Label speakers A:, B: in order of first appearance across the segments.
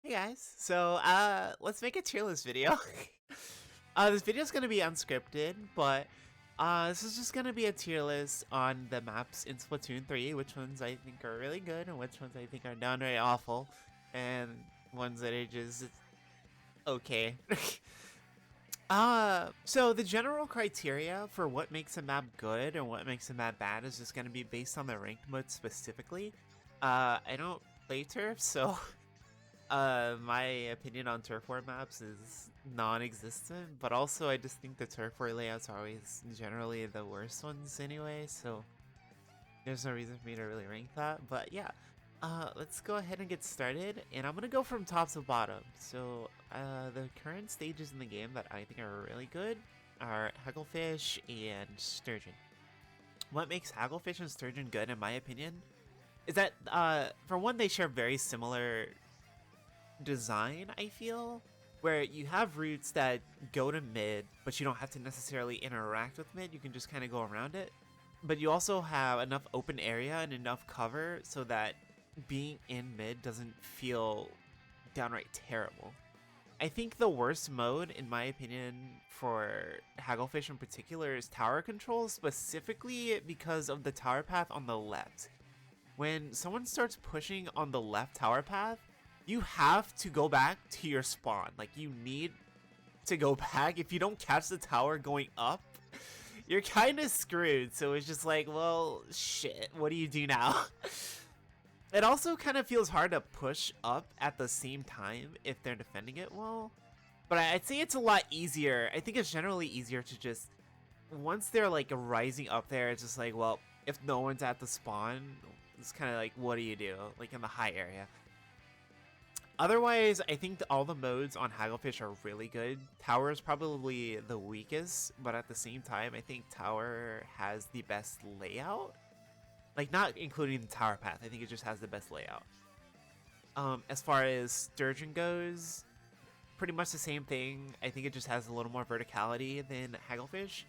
A: Hey guys, so let's make a tier list video. This video is gonna be unscripted, but this is just gonna be a tier list on the maps in Splatoon 3, which ones I think are really good and which ones I think are downright awful, and ones that are just okay. So the general criteria for what makes a map good and what makes a map bad is just gonna be based on the ranked mode specifically. I don't play turf, so my opinion on turf war maps is non-existent, but also I just think the turf war layouts are always generally the worst ones anyway, so there's no reason for me to really rank that. But yeah, let's go ahead and get started, and I'm gonna go from top to bottom. So the current stages in the game that I think are really good are Hagglefish and Sturgeon. What makes Hagglefish and Sturgeon good, in my opinion, is that for one, they share very similar design, I feel, where you have routes that go to mid, but you don't have to necessarily interact with mid, you can just kind of go around it. But you also have enough open area and enough cover so that being in mid doesn't feel downright terrible. I think the worst mode, in my opinion, for Hagglefish in particular is tower control, specifically because of the tower path on the left. When someone starts pushing on the left tower path, you have to go back to your spawn. Like, you need to go back. If you don't catch the tower going up, you're kind of screwed. So it's just like, well, shit, what do you do now? It also kind of feels hard to push up at the same time if they're defending it well. But I'd say it's a lot easier. I think it's generally easier to just, once they're like rising up there, it's just like, well, if no one's at the spawn, it's kind of like, what do you do? Like in the high area. Otherwise, I think all the modes on Hagglefish are really good. Tower is probably the weakest, but at the same time, I think Tower has the best layout. Like, not including the tower path, I think it just has the best layout. As far as Sturgeon goes, pretty much the same thing. I think it just has a little more verticality than Hagglefish.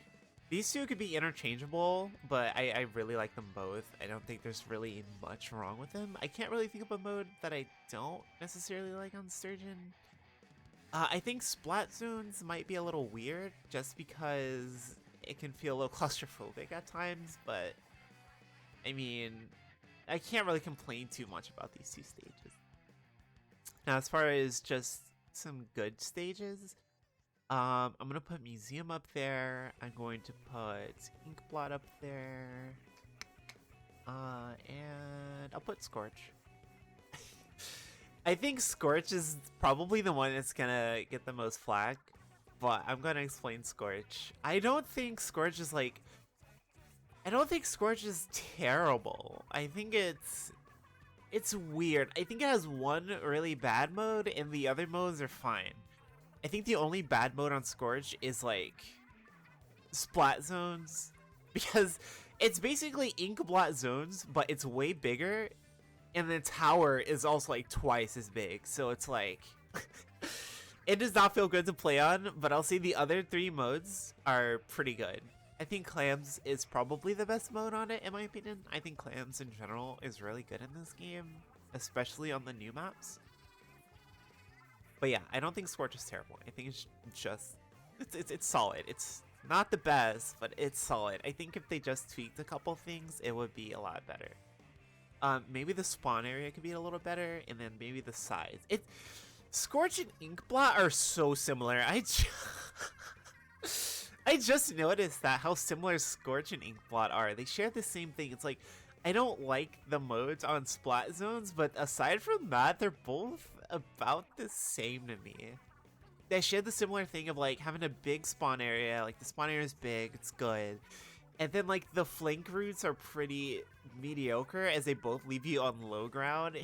A: These two could be interchangeable, but I really like them both. I don't think there's really much wrong with them. I can't really think of a mode that I don't necessarily like on Sturgeon. I think Splat Zones might be a little weird, just because it can feel a little claustrophobic at times, but I mean, I can't really complain too much about these two stages. Now, as far as just some good stages, I'm gonna put Museum up there. I'm going to put Inkblot up there. And I'll put Scorch. I think Scorch is probably the one that's gonna get the most flack, but I'm gonna explain Scorch. I don't think Scorch is terrible. I think it's weird. I think it has one really bad mode, and the other modes are fine. I think the only bad mode on Scorch is like Splat Zones, because it's basically Inkblot Zones, but it's way bigger, and the tower is also like twice as big. So it's like it does not feel good to play on, but I'll say the other three modes are pretty good. I think Clams is probably the best mode on it, in my opinion. I think Clams in general is really good in this game, especially on the new maps. But yeah, I don't think Scorch is terrible. I think it's just, it's solid. It's not the best, but it's solid. I think if they just tweaked a couple things, it would be a lot better. Maybe the spawn area could be a little better, and then maybe the size. Scorch and Inkblot are so similar. I just noticed that how similar Scorch and Inkblot are. They share the same thing. It's like, I don't like the modes on Splat Zones, but aside from that, they're both about the same to me. They share the similar thing of like having a big spawn area, like the spawn area is big, it's good. And then like the flank routes are pretty mediocre as they both leave you on low ground.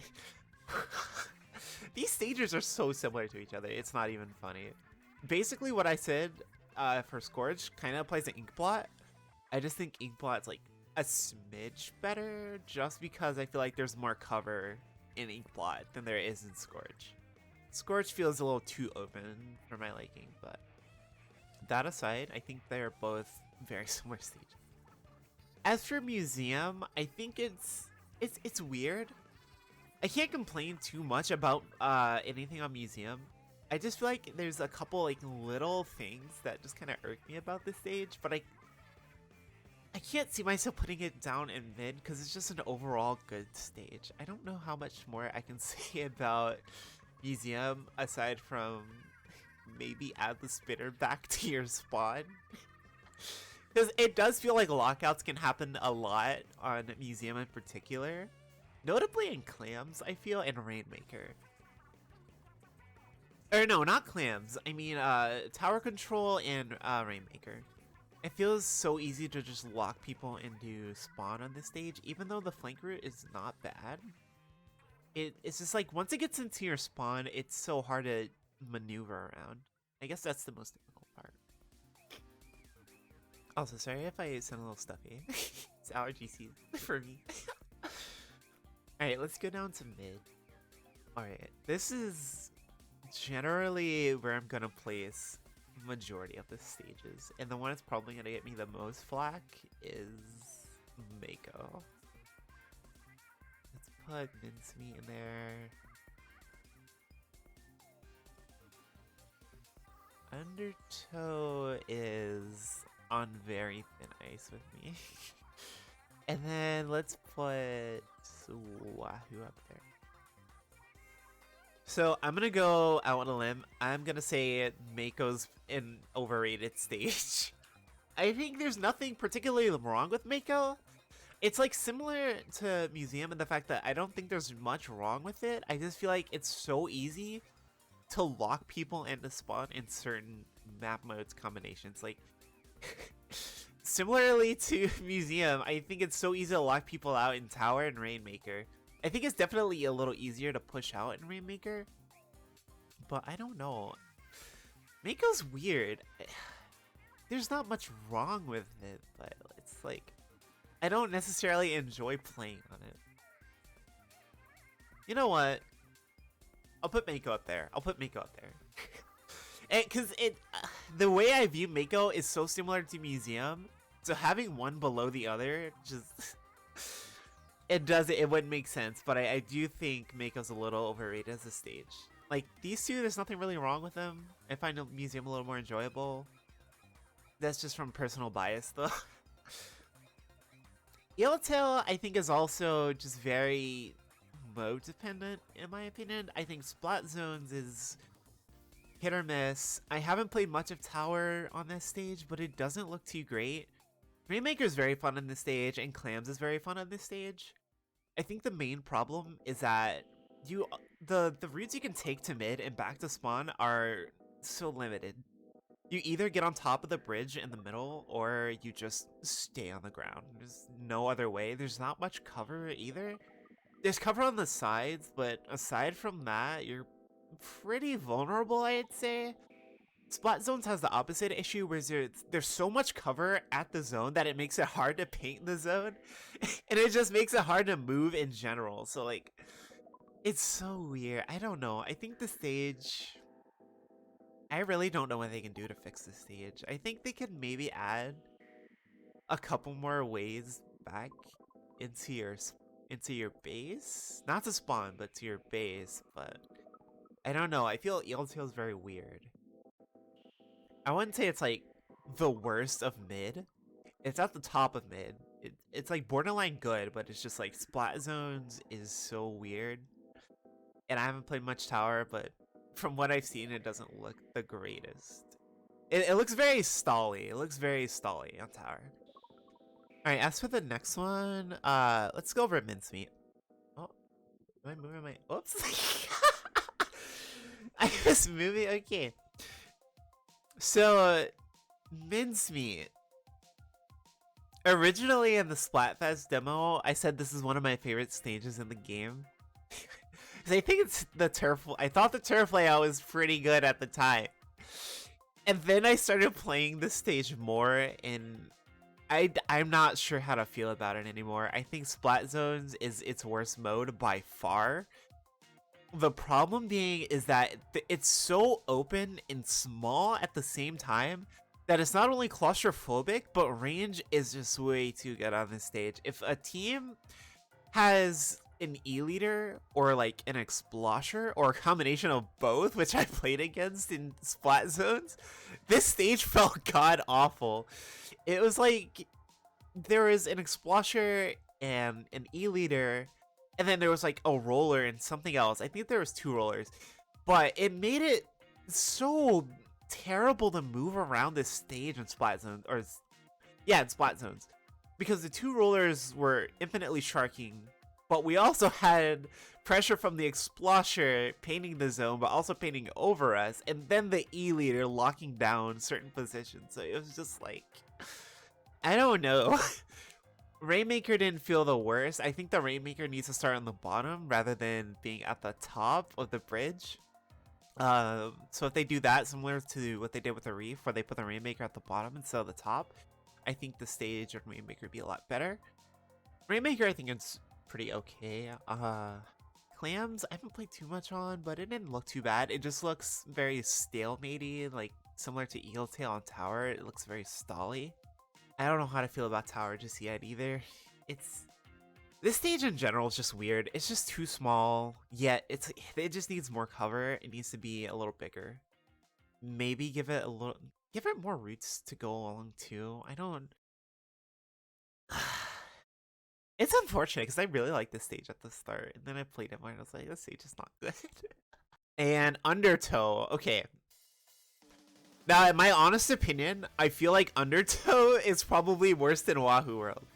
A: These stages are so similar to each other, it's not even funny. Basically what I said for Scorch kind of applies to Inkblot. I just think Inkblot's like a smidge better, just because I feel like there's more cover in Inkblot than there is in Scorch. Scorch feels a little too open for my liking, but that aside, I think they're both very similar stages. As for Museum, I think it's weird. I can't complain too much about anything on Museum. I just feel like there's a couple like little things that just kind of irk me about this stage, but I can't see myself putting it down in mid because it's just an overall good stage. I don't know how much more I can say about Museum aside from maybe add the spinner back to your spawn. Because it does feel like lockouts can happen a lot on Museum in particular. Notably in Clams, I feel, and Rainmaker. Or no, not Clams. I mean, Tower Control and Rainmaker. It feels so easy to just lock people into spawn on this stage, even though the flank route is not bad. It's just like, once it gets into your spawn, it's so hard to maneuver around. I guess that's the most difficult part. Also, sorry if I sound a little stuffy. It's allergy season for me. Alright, let's go down to mid. Alright, this is generally where I'm gonna place majority of the stages, and the one that's probably gonna get me the most flack is Mako. Let's put Mincemeat in there. Undertow is on very thin ice with me. And then let's put Wahoo up there. So I'm gonna go out on a limb. I'm gonna say Mako's an overrated stage. I think there's nothing particularly wrong with Mako. It's like similar to Museum in the fact that I don't think there's much wrong with it. I just feel like it's so easy to lock people into spawn in certain map modes combinations. Like similarly to Museum, I think it's so easy to lock people out in Tower and Rainmaker. I think it's definitely a little easier to push out in Rainmaker, but I don't know. Mako's weird. There's not much wrong with it, but it's like I don't necessarily enjoy playing on it. You know what? I'll put Mako up there. I'll put Mako up there. Because the way I view Mako is so similar to Museum, so having one below the other just it wouldn't make sense. But I do think Mako's a little overrated as a stage. Like these two, there's nothing really wrong with them. I find Museum a little more enjoyable. That's just from personal bias, though. Yellowtail, I think, is also just very mode dependent, in my opinion. I think Splat Zones is hit or miss. I haven't played much of Tower on this stage, but it doesn't look too great. Rainmaker is very fun on this stage, and Clams is very fun on this stage. I think the main problem is that the routes you can take to mid and back to spawn are so limited. You either get on top of the bridge in the middle, or you just stay on the ground. There's no other way. There's not much cover either. There's cover on the sides, but aside from that, you're pretty vulnerable, I'd say. Splat Zones has the opposite issue, where there's so much cover at the zone that it makes it hard to paint the zone. And it just makes it hard to move in general. So, like, it's so weird. I don't know. I think the stage... I really don't know what they can do to fix the stage. I think they could maybe add a couple more ways back into your base. Not to spawn, but to your base. But I don't know. I feel Yellowtail is very weird. I wouldn't say it's like the worst of mid. It's at the top of mid. It's like borderline good, but it's just like Splat Zones is so weird. And I haven't played much Tower, but from what I've seen, it doesn't look the greatest. It looks very stally. It looks very stally on Tower. Alright, as for the next one, let's go over Mincemeat. Oh, am I moving my... Oops. I was moving... Okay. So, Mincemeat. Originally in the Splatfest demo, I said this is one of my favorite stages in the game. I think it's the turf. I thought the turf layout was pretty good at the time. And then I started playing this stage more, and I'm not sure how to feel about it anymore. I think Splat Zones is its worst mode by far. The problem being is that it's so open and small at the same time that it's not only claustrophobic, but range is just way too good on this stage. If a team has an E-liter or like an Explosher or a combination of both, which I played against in Splat Zones, this stage felt god awful. It was like there was an Explosher and an E-liter, and then there was like a roller and something else. I think there was 2 rollers, but it made it so terrible to move around this stage in Splat Zones, or yeah, in Splat Zones, because the 2 rollers were infinitely sharking, but we also had pressure from the Explosher painting the zone, but also painting over us, and then the E-liter locking down certain positions. So it was just like, I don't know. Rainmaker didn't feel the worst. I think the Rainmaker needs to start on the bottom rather than being at the top of the bridge. So if they do that, similar to what they did with the Reef, where they put the Rainmaker at the bottom instead of the top, I think the stage of Rainmaker would be a lot better. Rainmaker, I think it's pretty okay. Clams, I haven't played too much on, but it didn't look too bad. It just looks very stalematey, like similar to Eel Tail on Tower. It looks very stally. I don't know how to feel about Tower just yet either. This stage in general is just weird. It's just too small, yet it just needs more cover. It needs to be a little bigger. Maybe give it more routes to go along too. I don't. It's unfortunate because I really like this stage at the start, and then I played it more and I was like, this stage is not good. And Undertow, okay. Now, in my honest opinion, I feel like Undertow is probably worse than Wahoo World.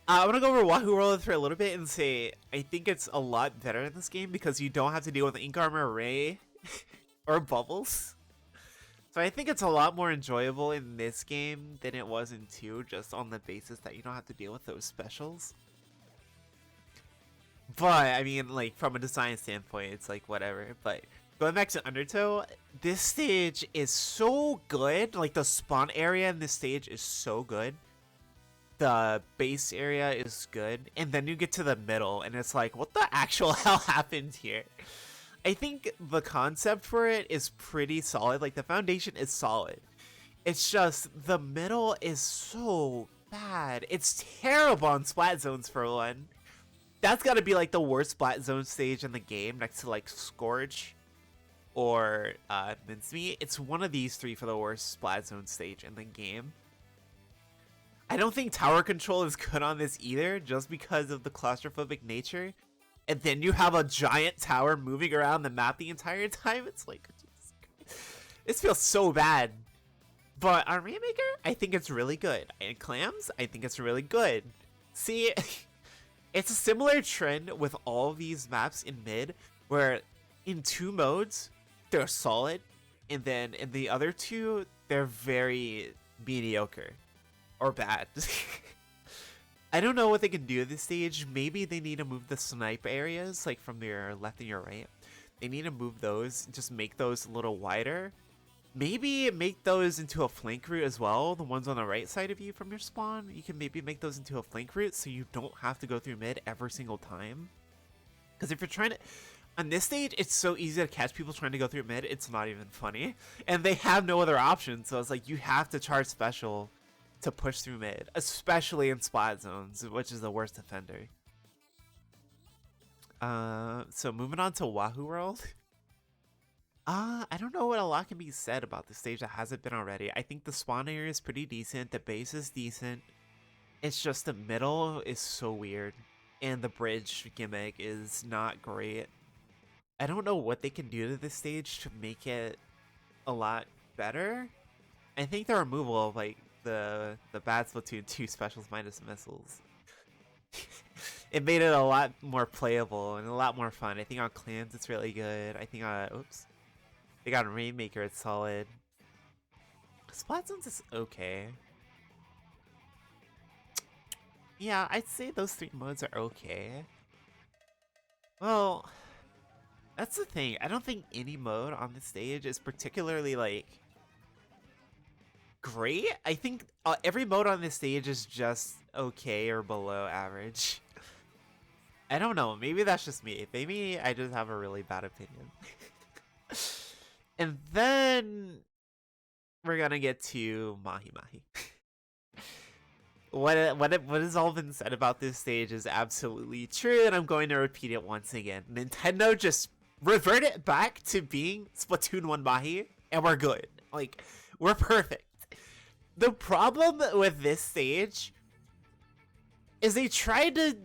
A: I'm gonna go over Wahoo World for a little bit and say I think it's a lot better in this game because you don't have to deal with Ink Armor Ray or Bubbles. So I think it's a lot more enjoyable in this game than it was in 2, just on the basis that you don't have to deal with those specials. But, I mean, like, from a design standpoint, it's like, whatever. But going back to Undertow, this stage is so good. Like, the spawn area in this stage is so good. The base area is good. And then you get to the middle, and it's like, what the actual hell happened here? I think the concept for it is pretty solid. Like, the foundation is solid. It's just, the middle is so bad. It's terrible on Splat Zones, for one. That's gotta be, like, the worst Splat Zone stage in the game, next to, like, Scourge or Mincemeat. It's one of these 3 for the worst Splat Zone stage in the game. I don't think tower control is good on this either, just because of the claustrophobic nature. And then you have a giant tower moving around the map the entire time. It's like, this feels so bad. But on Rainmaker, I think it's really good. And Clams, I think it's really good. See, it's a similar trend with all these maps in mid, where in 2 modes, they're solid. And then in the other 2, they're very mediocre or bad. I don't know what they can do at this stage. Maybe they need to move the snipe areas, like from your left and your right. They need to move those, just make those a little wider. Maybe make those into a flank route as well. The ones on the right side of you from your spawn, you can maybe make those into a flank route so you don't have to go through mid every single time. Because if you're trying to... On this stage, it's so easy to catch people trying to go through mid, it's not even funny. And they have no other option, so it's like you have to charge special to push through mid, especially in Splat Zones, which is the worst offender. So moving on to Wahoo World. I don't know what a lot can be said about this stage that hasn't been already. I think the spawn area is pretty decent, the base is decent. It's just the middle is so weird, and the bridge gimmick is not great. I don't know what they can do to this stage to make it a lot better. I think the removal of, like, the bad Splatoon 2 specials minus missiles. It made it a lot more playable and a lot more fun. I think on Clans it's really good. I think oops. I think on Rainmaker it's solid. Splat Zones is okay. Yeah, I'd say those 3 modes are okay. Well, that's the thing. I don't think any mode on the stage is particularly, like, great. I think every mode on this stage is just okay or below average. I don't know. Maybe that's just me. Maybe I just have a really bad opinion. And then we're gonna get to Mahi Mahi. what has all been said about this stage is absolutely true, and I'm going to repeat it once again. Nintendo just revert it back to being Splatoon 1 Mahi, and we're good. Like, we're perfect. The problem with this stage is they tried to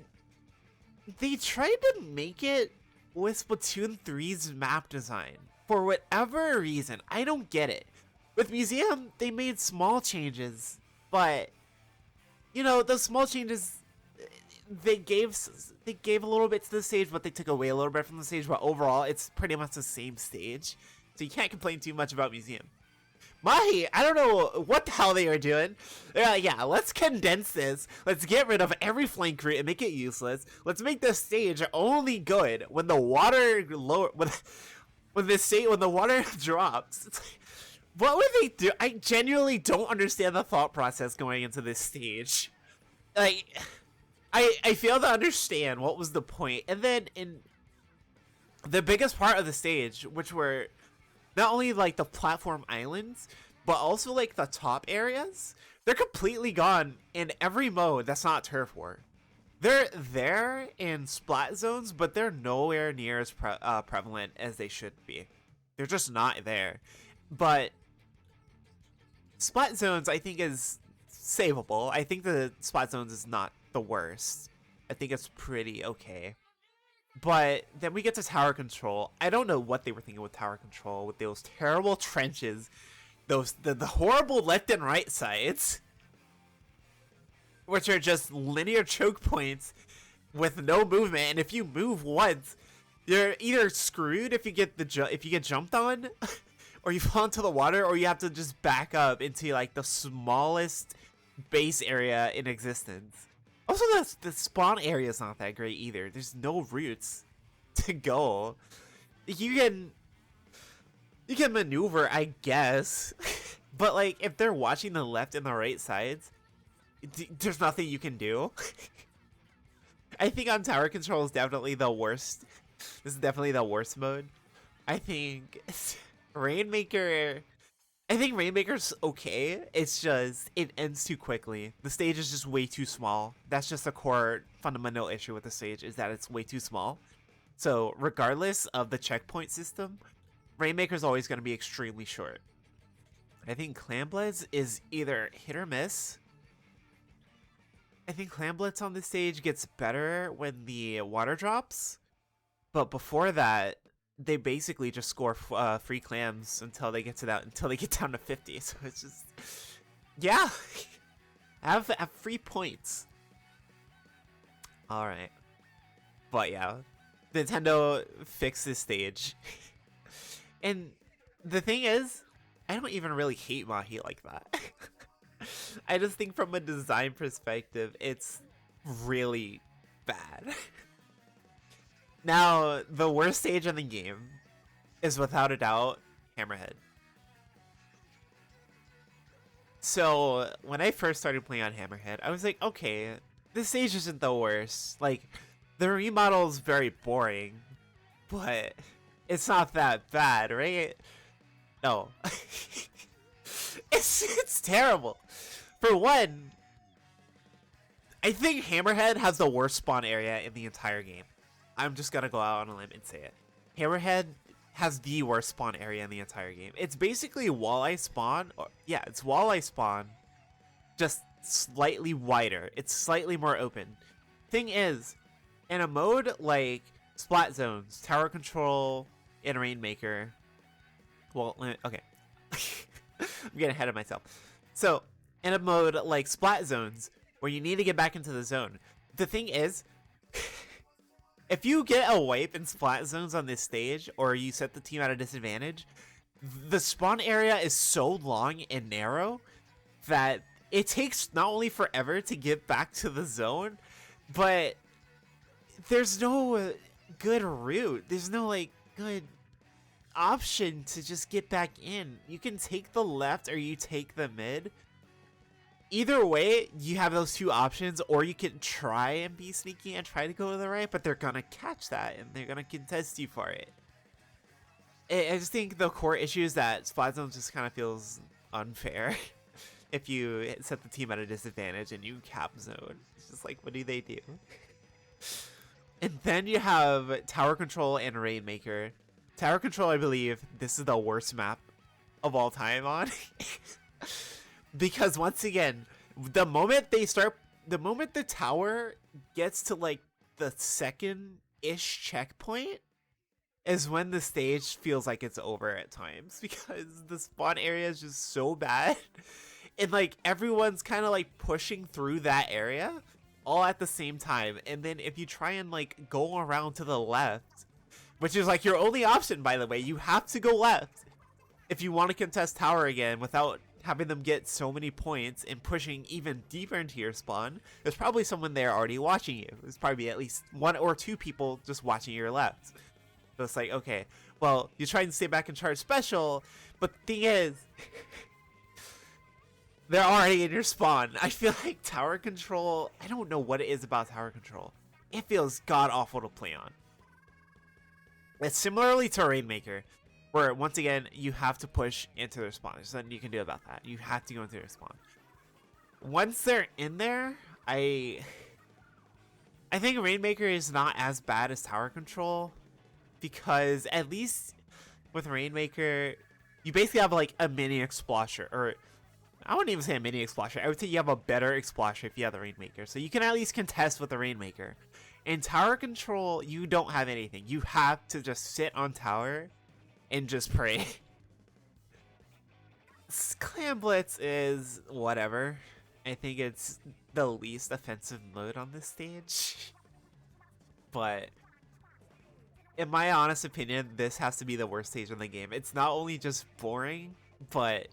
A: make it with Splatoon 3's map design. For whatever reason, I don't get it. With Museum, they made small changes, but you know, those small changes, they gave a little bit to the stage, but they took away a little bit from the stage. But overall, it's pretty much the same stage, so you can't complain too much about Museum. Mahi, I don't know what the hell they are doing. Yeah, let's condense this. Let's get rid of every flank route and make it useless. Let's make this stage only good when the water when the water drops. It's like, what would they do? I genuinely don't understand the thought process going into this stage. Like, I fail to understand what was the point. And then in the biggest part of the stage, which were not only like the platform islands, but also like the top areas, they're completely gone in every mode that's not Turf War. They're there in Splat zones, but they're nowhere near as prevalent as they should be. They're just not there. But Splat zones, I think, is savable. I think the Splat zones is not the worst. I think it's pretty okay. But then we get to tower control. I don't know what they were thinking with tower control, with those terrible trenches, the horrible left and right sides, which are just linear choke points with no movement. And if you move once, you're either screwed if you get jumped on, or you fall into the water, or you have to just back up into like the smallest base area in existence. Also, the spawn area is not that great either. There's no routes to go. You can maneuver, I guess, but like if they're watching the left and the right sides, there's nothing you can do. I think on tower control is definitely the worst. This is definitely the worst mode. I think Rainmaker's okay. It's just, it ends too quickly. The stage is just way too small. That's just a core fundamental issue with the stage, is that it's way too small. So regardless of the checkpoint system, Rainmaker's always going to be extremely short. I think Clamblitz is either hit or miss. I think Clamblitz on this stage gets better when the water drops, but before that, they basically just score free clams until they get down to 50. So it's just, yeah, have free points. All right, but yeah, Nintendo fixed this stage, and the thing is, I don't even really hate Mahi like that. I just think from a design perspective, it's really bad. Now, the worst stage in the game is without a doubt Hammerhead. So, when I first started playing on Hammerhead, I was like, okay, this stage isn't the worst. Like, the remodel's very boring, but it's not that bad, right? No. It's terrible. For one, I think Hammerhead has the worst spawn area in the entire game. I'm just gonna go out on a limb and say it. Hammerhead has the worst spawn area in the entire game. It's basically walleye spawn. Yeah, it's walleye spawn, just slightly wider. It's slightly more open. Thing is, in a mode like Splat Zones, Tower Control, and Rainmaker, well, okay. I'm getting ahead of myself. So, in a mode like Splat Zones, where you need to get back into the zone, the thing is, if you get a wipe in Splat Zones on this stage, or you set the team at a disadvantage, the spawn area is so long and narrow that it takes not only forever to get back to the zone, but there's no good route. There's no, like, good option to just get back in. You can take the left or you take the mid. Either way, you have those two options, or you can try and be sneaky and try to go to the right, but they're gonna catch that and they're gonna contest you for it. I just think the core issue is that Splat Zone just kind of feels unfair. if you set the team at a disadvantage and you cap zone. It's just like, what do they do? And then you have Tower Control and Rainmaker. Tower Control, I believe, this is the worst map of all time on. Because once again, the moment the tower gets to like the second-ish checkpoint is when the stage feels like it's over at times, because the spawn area is just so bad. And like everyone's kind of like pushing through that area all at the same time. And then if you try and like go around to the left, which is like your only option, by the way, you have to go left if you want to contest tower again without having them get so many points and pushing even deeper into your spawn. There's probably someone there already watching you. There's probably at least 1 or 2 people just watching your left. So it's like, okay, well, you try and stay back and charge special, but the thing is, they're already in your spawn. I feel like tower control, I don't know what it is about tower control. It feels god-awful to play on. It's similarly to Rainmaker, where once again, you have to push into their spawn. There's nothing you can do about that. You have to go into their spawn. Once they're in there, I think Rainmaker is not as bad as tower control, because at least with Rainmaker, you basically have like a mini Explosher, or I wouldn't even say a mini Explosher. I would say you have a better Explosher if you have the Rainmaker. So you can at least contest with the Rainmaker. In tower control, you don't have anything. You have to just sit on tower and just pray. Clan Blitz is whatever. I think it's the least offensive mode on this stage. But in my honest opinion, this has to be the worst stage in the game. It's not only just boring, but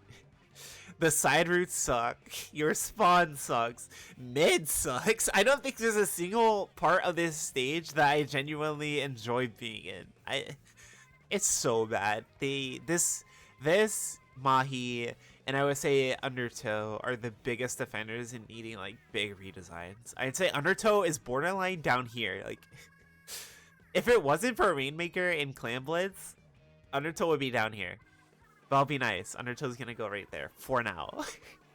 A: the side routes suck. Your spawn sucks. Mid sucks. I don't think there's a single part of this stage that I genuinely enjoy being in. It's so bad. This Mahi and I would say Undertow are the biggest offenders in needing like big redesigns. I'd say Undertow is borderline down here. Like, if it wasn't for Rainmaker and Clan Blitz, Undertow would be down here. But I'll be nice. Undertow's gonna go right there for now.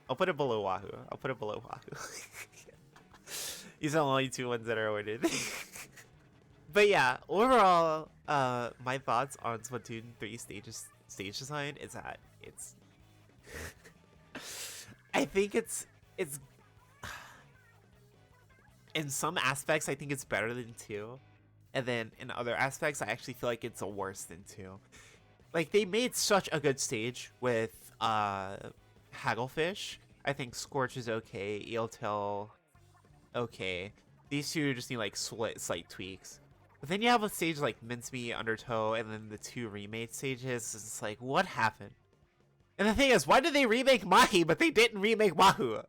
A: I'll put it below Wahoo. These are the only 2 ones that are ordered. But yeah, overall, my thoughts on Splatoon 3 stage design is that it's I think it's in some aspects I think it's better than 2, and then in other aspects I actually feel like it's worse than 2. Like, they made such a good stage with Hagglefish. I think Scorch is okay, Eeltail okay. These 2 just need like slight tweaks. But then you have a stage like Mincemeat, Undertow, and then the 2 remade stages. It's like, what happened? And the thing is, why did they remake Mahi, but they didn't remake Wahoo?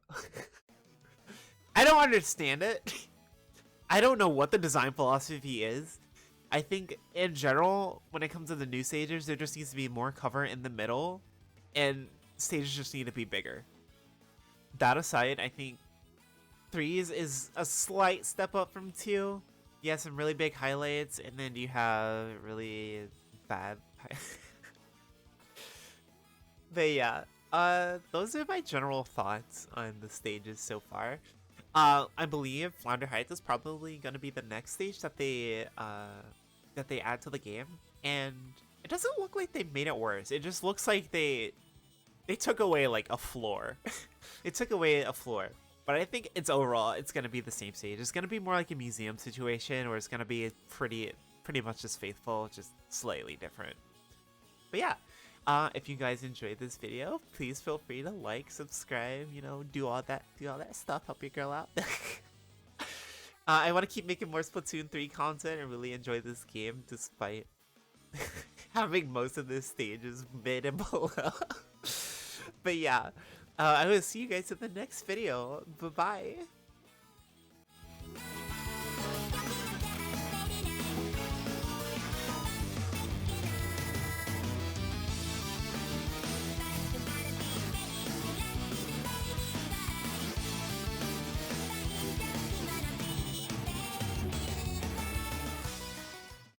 A: I don't understand it. I don't know what the design philosophy is. I think, in general, when it comes to the new stages, there just needs to be more cover in the middle, and stages just need to be bigger. That aside, I think 3 is a slight step up from 2. You have some really big highlights, and then you have really bad But yeah, those are my general thoughts on the stages so far. I believe Flounder Heights is probably going to be the next stage that they add to the game, and it doesn't look like they made it worse. It just looks like they took away like a floor. It took away a floor. But I think it's overall, it's going to be the same stage. It's going to be more like a museum situation where it's going to be pretty much just faithful, just slightly different. But yeah, if you guys enjoyed this video, please feel free to like, subscribe, you know, do all that stuff, help your girl out. I want to keep making more Splatoon 3 content and really enjoy this game despite having most of this stages mid and below. But yeah, I will see you guys in the next video. Bye-bye.